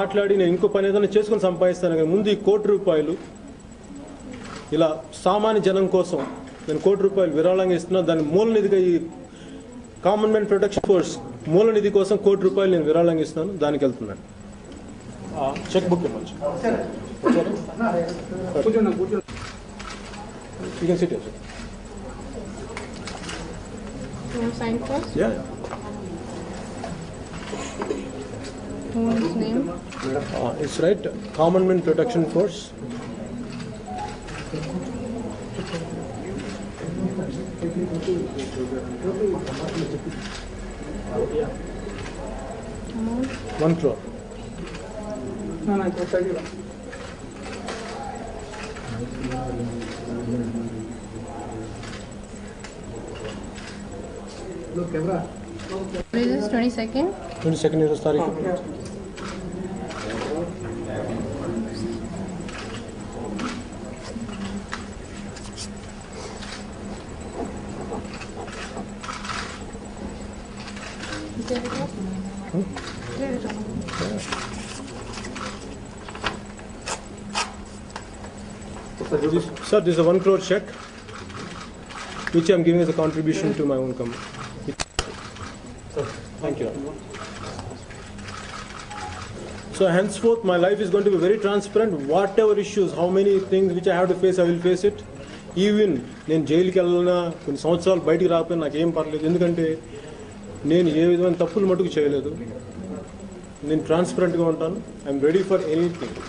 మాట్లాడి నేను ఇంకో పని ఏదైనా చేసుకుని సంపాదిస్తాను, కానీ ముందు ఈ ₹1,00,00,000 ఇలా సామాన్య జనం కోసం నేను ₹1,00,00,000 విరాళంగా ఇస్తున్నాను. దాని మూల నిధిగా ఈ కామన్ మ్యాన్ ప్రొటెక్షన్ ఫోర్స్ మూల నిధి కోసం ₹1,00,00,000 నేను విరాళంగా ఇస్తున్నాను. దానికి వెళ్తున్నాను. చెక్ బుక్ ఇవ్వచ్చు. You can sit here. You want to sign first? Yeah. Whose name? It's right. Common Man Protection Force. Amount? 1 crore. What is this, 22nd? 22nd is the Tariq. Get it up? Get it up. Sir, this is a 1 crore check, which I am giving as a contribution to my own company. Thank you. So henceforth, my life is going to be very transparent. Whatever issues, how many things which I have to face, I will face it. Even నేను జైలుకి వెళ్ళినా కొన్ని సంవత్సరాలు బయటికి రాకపోయినా నాకేం పర్లేదు. ఎందుకంటే నేను ఏ విధమైన తప్పులు మటుకు చేయలేదు. నేను ట్రాన్స్పరెంట్గా ఉంటాను. I'm ready for anything.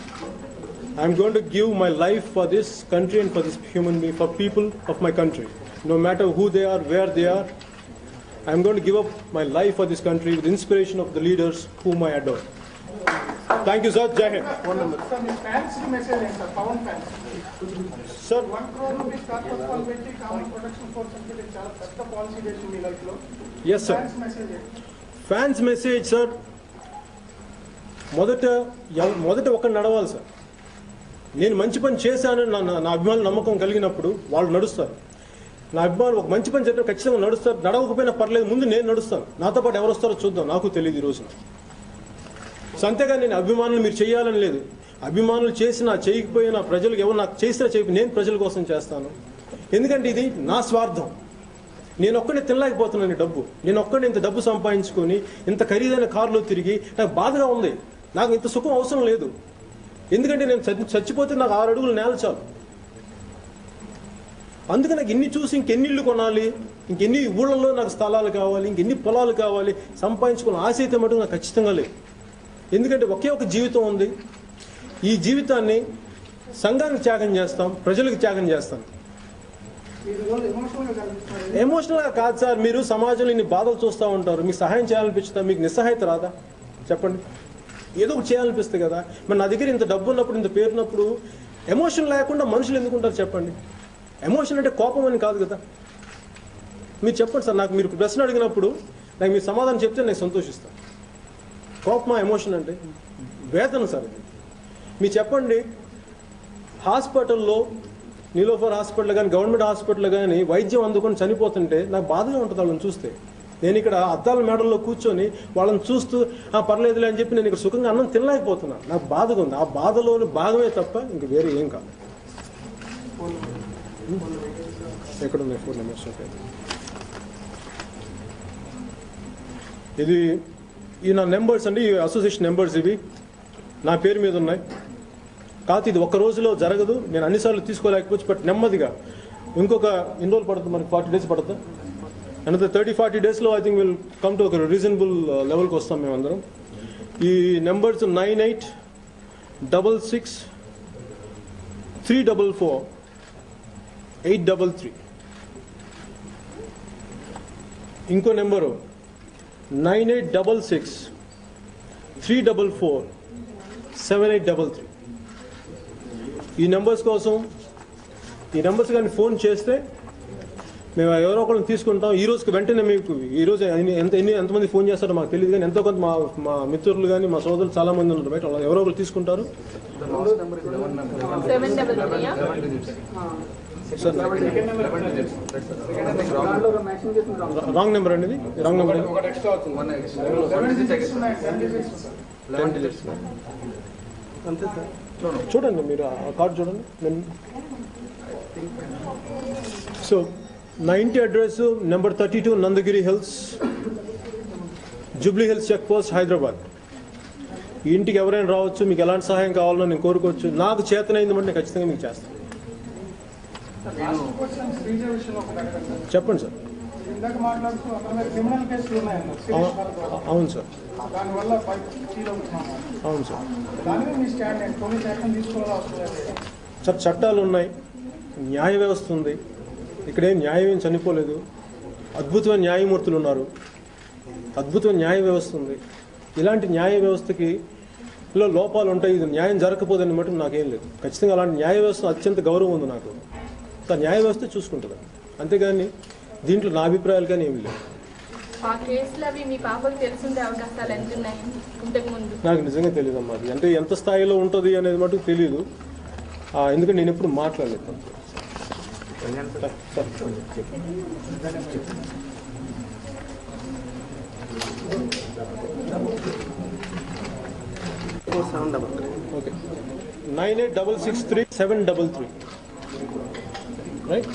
I'm going to give my life for this country and for this human being, for people of my country. No matter who they are, where they are, I'm going to give up my life for this country with inspiration of the leaders whom I adore. Thank you, sir. Jai Hind. Sir, మీ fans కి message ఏంటి sir? Pavan fans. Sir, 1 crore rupees corporate పెట్టి common protection force అంటే ఇది చాలా పెద్ద policy చేసి మీ లైఫ్ లో. yes, sir. Fans message ఏంటి? Fans message, sir. మొదట ఒకటి నడవాలి సార్. నేను మంచి పని చేశానని నా అభిమానులు నమ్మకం కలిగినప్పుడు వాళ్ళు నడుస్తారు. నా అభిమానులు ఒక మంచి పని చేస్తే ఖచ్చితంగా నడుస్తారు. నడవకపోయినా పర్లేదు, ముందు నేను నడుస్తాను. నాతో పాటు ఎవరు వస్తారో చూద్దాం, నాకు తెలియదు ఈ రోజున. సో అంతేగా నేను అభిమానులు మీరు చేయాలని లేదు. అభిమానులు చేసినా చేయకపోయినా, ప్రజలకు ఎవరు నాకు చేసినా చేయకపోయినా నేను ప్రజల కోసం చేస్తాను. ఎందుకంటే ఇది నా స్వార్థం. నేను ఒక్కడే తినలేకపోతున్నాను డబ్బు. నేను ఒక్కడే ఇంత డబ్బు సంపాదించుకొని ఇంత ఖరీదైన కారులో తిరిగి నాకు బాధగా ఉంది. నాకు ఇంత సుఖం అవసరం లేదు. ఎందుకంటే నేను చచ్చిపోతే నాకు 6 అడుగులు నేల చాలు. అందుకే నాకు ఇన్ని చూసి ఇంకెన్ని ఇళ్ళు కొనాలి, ఇంకెన్ని ఊళ్ళల్లో నాకు స్థలాలు కావాలి, ఇంకెన్ని పొలాలు కావాలి, సంపాదించుకున్న ఆశ అయితే మటుకు నాకు ఖచ్చితంగా లేదు. ఎందుకంటే ఒకే ఒక జీవితం ఉంది. ఈ జీవితాన్ని సంఘానికి త్యాగం చేస్తాం, ప్రజలకు త్యాగం చేస్తాం. ఎమోషనల్గా కాదు సార్. మీరు సమాజంలో ఇన్ని బాధలు చూస్తూ ఉంటారు, మీకు సహాయం చేయాలనిపిస్తుందా? మీకు నిస్సహాయత రాదా? చెప్పండి. ఏదో ఒకటి చేయాలనిపిస్తుంది కదా. మరి నా దగ్గర ఇంత డబ్బు ఉన్నప్పుడు, ఇంత పేరున్నప్పుడు ఎమోషన్ లేకుండా మనుషులు ఎందుకుంటారు చెప్పండి? ఎమోషన్ అంటే కోపం అని కాదు కదా. మీరు చెప్పండి సార్. నాకు మీరు ప్రశ్న అడిగినప్పుడు నాకు మీరు సమాధానం చెప్తే నేను సంతోషిస్తాను. కోపమా ఎమోషన్ అంటే? వేదన సార్. మీరు చెప్పండి. హాస్పిటల్లో, నీలోఫర్ హాస్పిటల్ కానీ, గవర్నమెంట్ హాస్పిటల్ కానీ వైద్యం అందుకొని చనిపోతుంటే నాకు బాధగా ఉంటుంది వాళ్ళని చూస్తే. నేను ఇక్కడ అద్దాల మేడల్లో కూర్చొని వాళ్ళని చూస్తూ పర్లేదులే అని చెప్పి నేను ఇక్కడ సుఖంగా అన్నం తినలేకపోతున్నాను. నాకు బాధగా ఉంది. ఆ బాధలోని భాగమే తప్ప ఇంక వేరే ఏం కాదు. ఎక్కడ ఉన్నాయి 4 నెంబర్స్? ఈ నా నెంబర్స్ అండి, ఈ అసోసియేషన్ నెంబర్స్ ఇవి నా పేరు మీద ఉన్నాయి. కాకపోతే ఇది ఒక్క రోజులో జరగదు. నేను అన్నిసార్లు తీసుకోలేకపోవచ్చు. బట్ నెమ్మదిగా ఇంకొక ఎన్ని రోజులు పడుతుంది మనకి? 40 days పడుతుంది. another 30-40 daysలో I think will come to ఒక రీజనబుల్ లెవెల్కి వస్తాం మేమందరం. ఈ నెంబర్స్ 9866344833. ఇంకో నెంబరు 9866344833. ఈ నెంబర్స్ కోసం, ఈ నెంబర్స్ కానీ ఫోన్ చేస్తే మేము ఎవరో ఒకరిని తీసుకుంటాం. ఈ రోజుకి వెంటనే మీకు ఈరోజు ఎంతమంది ఫోన్ చేస్తారో మాకు తెలియదు, కానీ ఎంతో కొంత మా మిత్రులు కానీ మా సోదరులు చాలా మంది ఉన్నారు బయట. ఎవరో ఒకరు తీసుకుంటారు. రాంగ్ నెంబర్ అండి. ఇది రాంగ్ నెంబర్. 10 digits. అంతే సార్. చూడండి మీరు ఆ కార్డు చూడండి. So 90 address number 32 Nandagiri Hills, Jubilee Hills check post, Hyderabad. ఈ ఇంటికి ఎవరైనా రావచ్చు. మీకు ఎలాంటి సహాయం కావాలో నేను కోరుకోవచ్చు. నాకు చేతనైంది అంటే నేను ఖచ్చితంగా మీకు చేస్తాను. లాస్ట్ క్వశ్చన్ శ్రీజ విషయంలో ఒకటి అడగండి సార్. చెప్పండి సార్. ఇందాక మాట్లాడుతూ అతని మీద క్రిమినల్ కేసులు ఉన్నాయన్నారు శిరీష్ భారద్వాజ్. అవును సార్. దానివల్ల ఫీల్ అవుతున్నాము. అవును సార్. దాని మీద మీ స్టాండ్ ఏంటి? పోలీస్ యాక్షన్ తీసుకోవాలా అవసరం లేదు? సార్ చట్టాలు ఉన్నాయి, న్యాయ వ్యవస్థ ఉంది. ఇక్కడేం న్యాయం ఏం చనిపోలేదు. అద్భుతమైన న్యాయమూర్తులు ఉన్నారు, అద్భుతమైన న్యాయ వ్యవస్థ ఉంది. ఇలాంటి న్యాయ వ్యవస్థకి లోపాలు ఉంటాయి, ఇది న్యాయం జరగకపోదని మటుకు నాకేం లేదు. ఖచ్చితంగా అలాంటి న్యాయ వ్యవస్థ అత్యంత గౌరవం ఉంది నాకు. ఆ న్యాయ వ్యవస్థ చూసుకుంటుంది. అంతేగాని దీంట్లో నా అభిప్రాయాలు కానీ ఏమి లేవు. ఆ కేసులు అవి మీ పాపకు తెలుసుండే అవకాశాలు ఎంత ఉన్నాయి ఇంతకు ముందు? నాకు నిజంగా తెలియదమ్మా. అది అంటే ఎంత స్థాయిలో ఉంటుంది అనేది మటుకు తెలియదు. ఎందుకంటే నేను ఎప్పుడు మాట్లాడలేదు. Okay 98663733 right.